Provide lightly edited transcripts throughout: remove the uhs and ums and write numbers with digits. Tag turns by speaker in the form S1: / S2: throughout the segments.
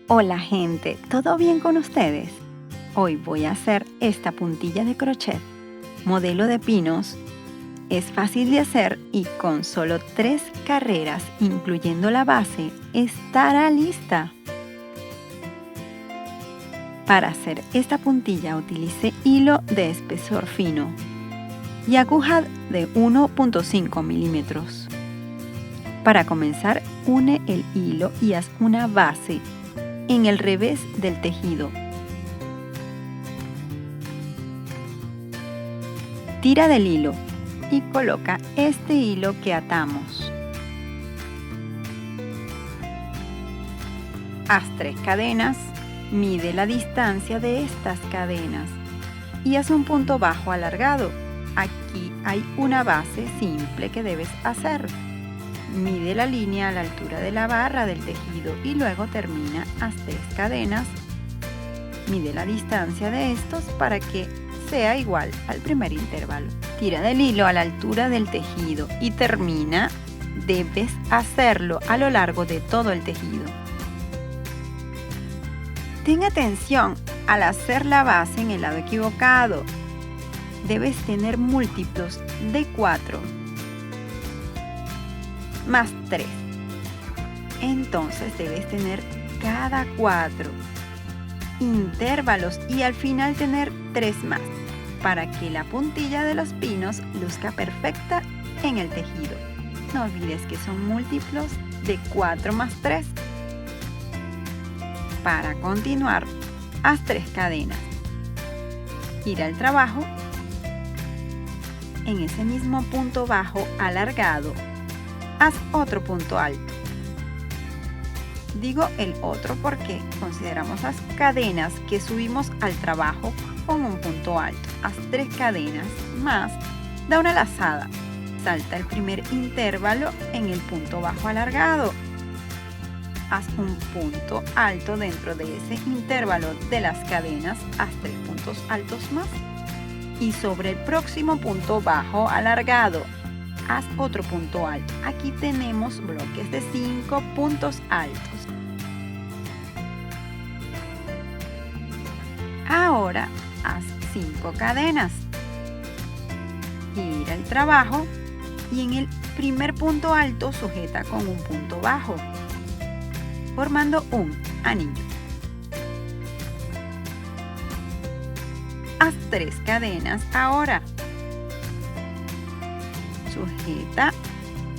S1: Hola gente, ¿todo bien con ustedes? Hoy voy a hacer esta puntilla de crochet, modelo de pinos. Es fácil de hacer y con solo 3 carreras, incluyendo la base, estará lista. Para hacer esta puntilla utilicé hilo de espesor fino y aguja de 1.5 milímetros. Para comenzar, une el hilo y haz una base en el revés del tejido. Tira del hilo y coloca este hilo que atamos. Haz 3 cadenas, mide la distancia de estas cadenas y haz un punto bajo alargado. Aquí hay una base simple que debes hacer. Mide la línea a la altura de la barra del tejido y luego termina. Haz 3 cadenas. Mide la distancia de estos para que sea igual al primer intervalo. Tira del hilo a la altura del tejido y termina. Debes hacerlo a lo largo de todo el tejido. Ten atención al hacer la base en el lado equivocado. Debes tener múltiplos de 4 más 3. Entonces debes tener cada 4 intervalos y al final tener 3 más para que la puntilla de los pinos luzca perfecta en el tejido. No olvides que son múltiplos de 4 más 3. Para continuar, haz 3 cadenas. Gira el trabajo. En ese mismo punto bajo alargado, haz otro punto alto. Digo el otro porque consideramos las cadenas que subimos al trabajo con un punto alto. Haz 3 cadenas más, da una lazada. Salta el primer intervalo en el punto bajo alargado. Haz un punto alto dentro de ese intervalo de las cadenas. Haz 3 puntos altos más. Y sobre el próximo punto bajo alargado, haz otro punto alto. Aquí tenemos bloques de 5 puntos altos. Ahora haz 5 cadenas. Gira el trabajo y en el primer punto alto sujeta con un punto bajo, formando un anillo. Haz 3 cadenas ahora. Sujeta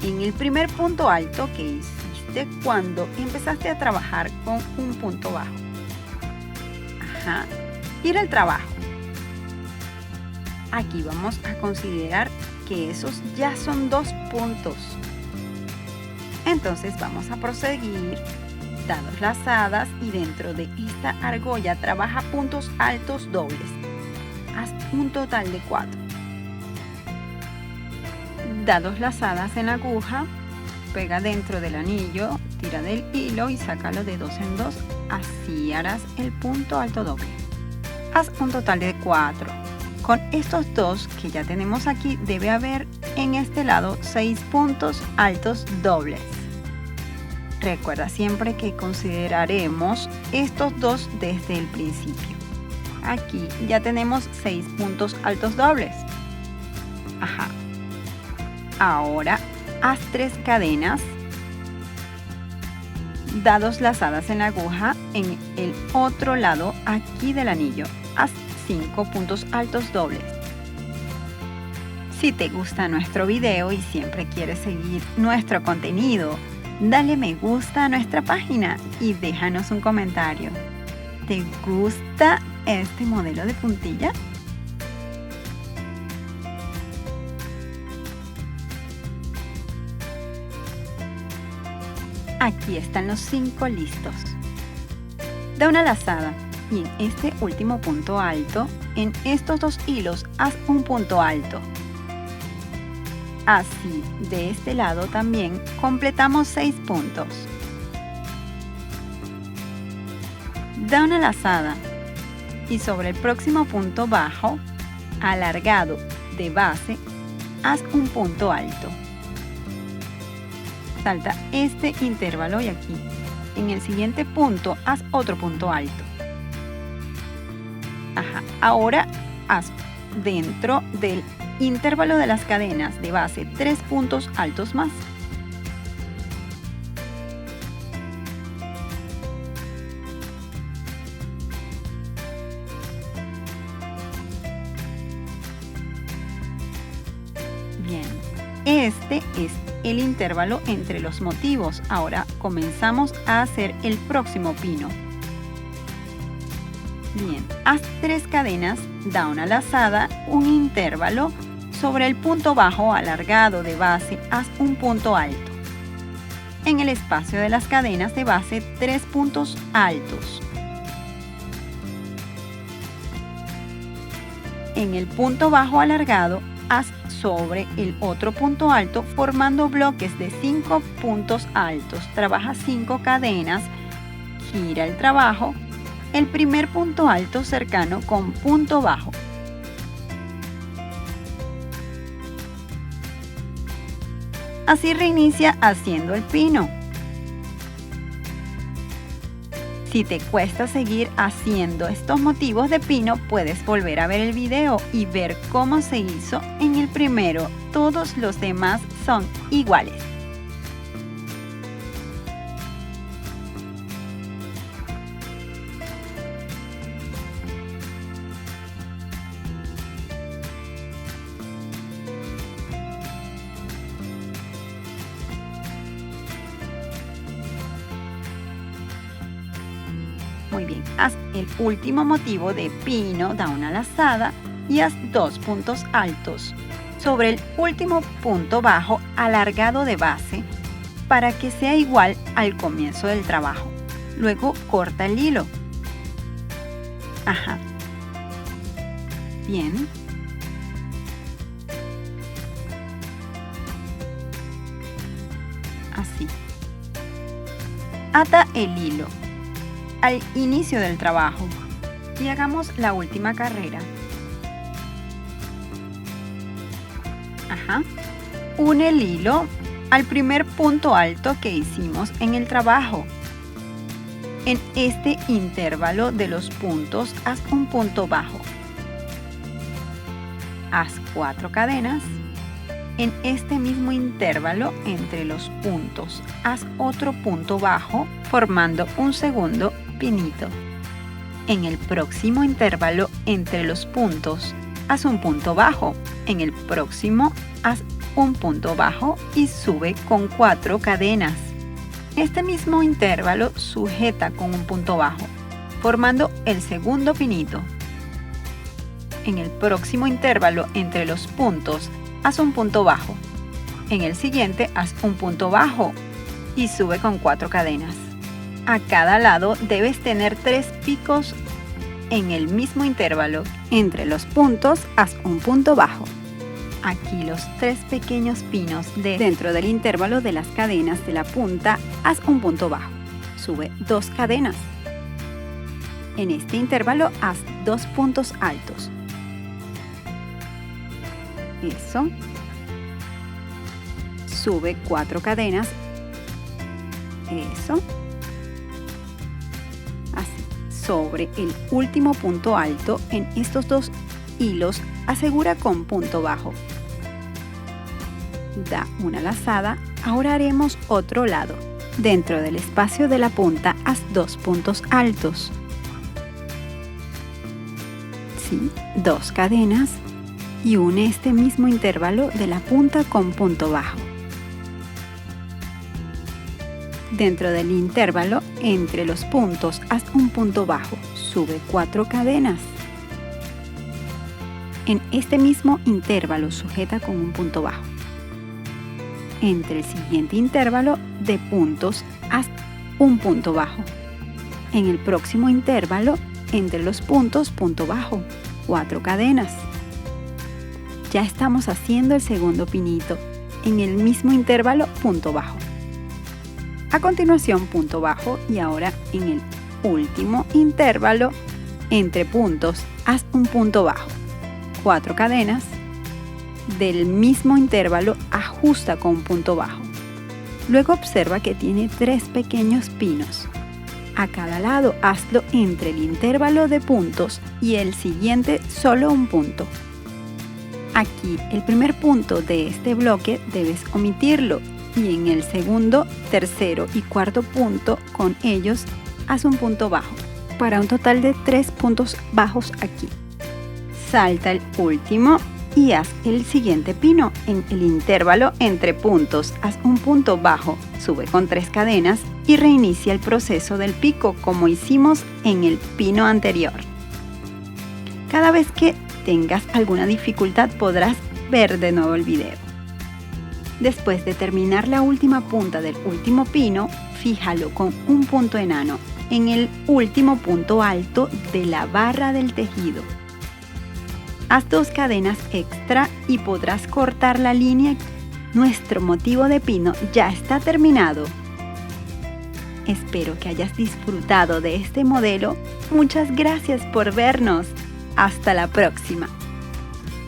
S1: en el primer punto alto que hiciste cuando empezaste a trabajar con un punto bajo. Gira el trabajo. Aquí vamos a considerar que esos ya son 2 puntos. Entonces vamos a proseguir, da 2 lazadas y dentro de esta argolla trabaja puntos altos dobles. Haz un total de 4. Da 2 lazadas en la aguja, pega dentro del anillo, tira del hilo y sácalo de 2 en 2, así harás el punto alto doble. Haz un total de 4. Con estos 2 que ya tenemos aquí, debe haber en este lado 6 puntos altos dobles. Recuerda siempre que consideraremos estos 2 desde el principio. Aquí ya tenemos 6 puntos altos dobles. Ahora haz 3 cadenas. Da 2 lazadas en la aguja en el otro lado aquí del anillo. Haz 5 puntos altos dobles. Si te gusta nuestro video y siempre quieres seguir nuestro contenido, dale me gusta a nuestra página y déjanos un comentario. ¿Te gusta este modelo de puntilla? Aquí están los 5 listos. Da una lazada y en este último punto alto, en estos 2 hilos, haz un punto alto. Así, de este lado también completamos 6 puntos. Da una lazada y sobre el próximo punto bajo, alargado de base, haz un punto alto. salta este intervalo y aquí. En el siguiente punto, haz otro punto alto. Ahora haz dentro del intervalo de las cadenas de base 3 puntos altos más. Bien, este es el intervalo entre los motivos. Ahora comenzamos a hacer el próximo pino. Bien, haz 3 cadenas, da una lazada, un intervalo, sobre el punto bajo alargado de base haz un punto alto. En el espacio de las cadenas de base 3 puntos altos. En el punto bajo alargado haz sobre el otro punto alto formando bloques de 5 puntos altos. Trabaja 5 cadenas, gira el trabajo, el primer punto alto cercano con punto bajo. Así reinicia haciendo el pino. Si te cuesta seguir haciendo estos motivos de pino, puedes volver a ver el video y ver cómo se hizo en el primero. Todos los demás son iguales. Muy bien, haz el último motivo de pino, da una lazada y haz 2 puntos altos sobre el último punto bajo alargado de base para que sea igual al comienzo del trabajo. Luego corta el hilo. Bien. Así. Ata el hilo al inicio del trabajo y hagamos la última carrera. Une el hilo al primer punto alto que hicimos en el trabajo. En este intervalo de los puntos haz un punto bajo. Haz 4 cadenas. En este mismo intervalo entre los puntos haz otro punto bajo formando un segundo pinito. En el próximo intervalo entre los puntos haz un punto bajo. En el próximo haz un punto bajo y sube con 4 cadenas. Este mismo intervalo sujeta con un punto bajo, formando el segundo pinito. En el próximo intervalo entre los puntos haz un punto bajo. En el siguiente haz un punto bajo y sube con 4 cadenas. A cada lado debes tener 3 picos. En el mismo intervalo entre los puntos haz un punto bajo. Aquí los 3 pequeños pinos dentro del intervalo de las cadenas de la punta haz un punto bajo. Sube 2 cadenas. En este intervalo haz 2 puntos altos. Eso. Sube 4 cadenas. Eso. Así. Sobre el último punto alto en estos 2 hilos asegura con punto bajo. Da una lazada. Ahora haremos otro lado. Dentro del espacio de la punta haz 2 puntos altos. Sí, 2 cadenas. Y une este mismo intervalo de la punta con punto bajo. Dentro del intervalo entre los puntos haz un punto bajo, sube 4 cadenas. En este mismo intervalo sujeta con un punto bajo. Entre el siguiente intervalo de puntos haz un punto bajo. En el próximo intervalo entre los puntos punto bajo, 4 cadenas. Ya estamos haciendo el segundo pinito. En el mismo intervalo punto bajo. A continuación punto bajo y ahora en el último intervalo entre puntos haz un punto bajo. 4 cadenas. Del mismo intervalo ajusta con punto bajo. Luego observa que tiene 3 pequeños pinos. A cada lado hazlo entre el intervalo de puntos y el siguiente solo un punto. Aquí el primer punto de este bloque debes omitirlo y en el segundo, tercero y cuarto punto con ellos haz un punto bajo para un total de 3 puntos bajos aquí. Salta el último y haz el siguiente pino. En el intervalo entre puntos haz un punto bajo, sube con 3 cadenas y reinicia el proceso del pico como hicimos en el pino anterior. Cada vez que tengas alguna dificultad podrás ver de nuevo el video. Después de terminar la última punta del último pino, fíjalo con un punto enano en el último punto alto de la barra del tejido. Haz 2 cadenas extra y podrás cortar la línea. Nuestro motivo de pino ya está terminado. Espero que hayas disfrutado de este modelo. Muchas gracias por vernos. Hasta la próxima.